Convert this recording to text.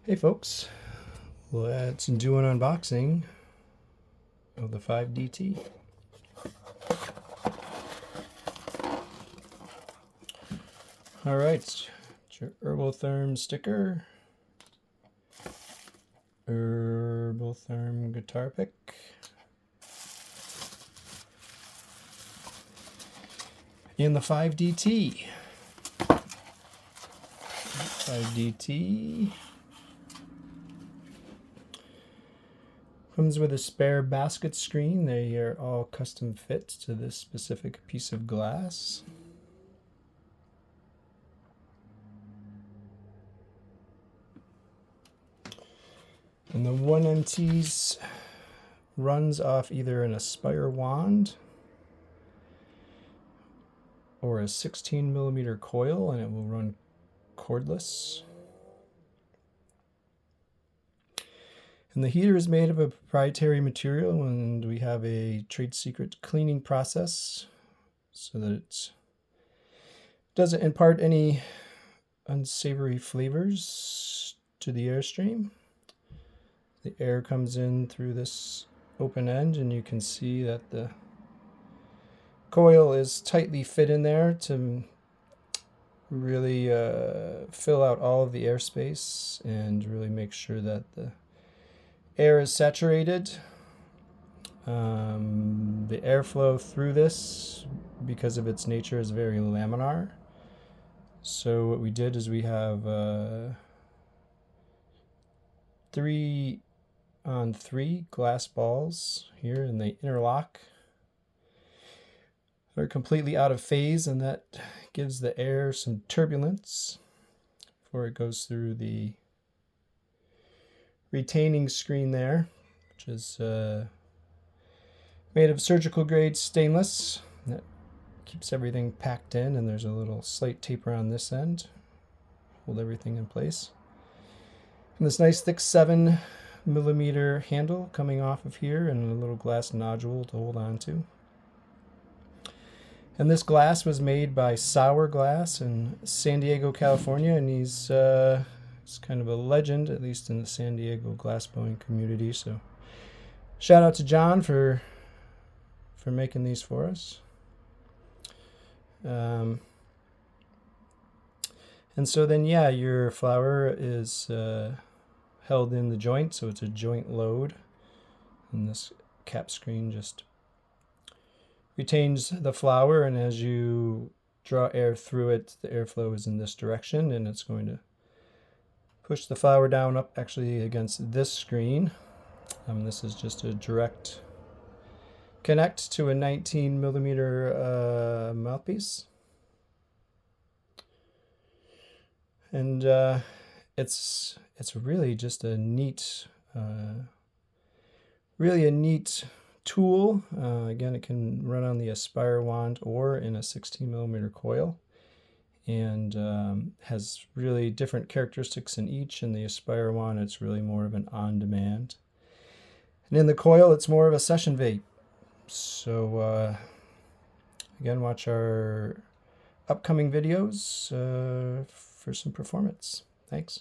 Hey folks, let's do an unboxing of the 5DT. Alright, it's your Herbotherm sticker, Herbotherm guitar pick, and the 5DT. 5DT comes with a spare basket screen. They are all custom fit to this specific piece of glass. And the 1MTs runs off either an Aspire wand or a 16mm coil, and it will run cordless. And the heater is made of a proprietary material, and we have a trade secret cleaning process so that it doesn't impart any unsavory flavors to the airstream. The air comes in through this open end, and you can see that the coil is tightly fit in there to really fill out all of the airspace and really make sure that the air is saturated. The airflow through this, because of its nature, is very laminar. So what we did is we have 3-on-3 glass balls here, and they interlock. They're completely out of phase, and that gives the air some turbulence before it goes through the retaining screen there, which is made of surgical grade stainless. That keeps everything packed in, and there's a little slate taper on this end, hold everything in place. And this nice thick 7mm handle coming off of here, and a little glass nodule to hold on to. And this glass was made by Sour Glass in San Diego, California, and he's kind of a legend, at least in the San Diego glassblowing community. So shout out to John for making these for us. And so then, yeah, your flower is held in the joint, so it's a joint load. And this cap screen just retains the flower, and as you draw air through it, the airflow is in this direction, and it's going to push the flower down up actually against this screen. This is just a direct connect to a 19mm mouthpiece. And it's really just a neat, really a neat tool. Again, it can run on the Aspire wand or in a 16mm coil, and has really different characteristics in each. In the Aspire wand, it's really more of an on-demand, and in the coil, it's more of a session vape. So again, watch our upcoming videos for some performance. Thanks.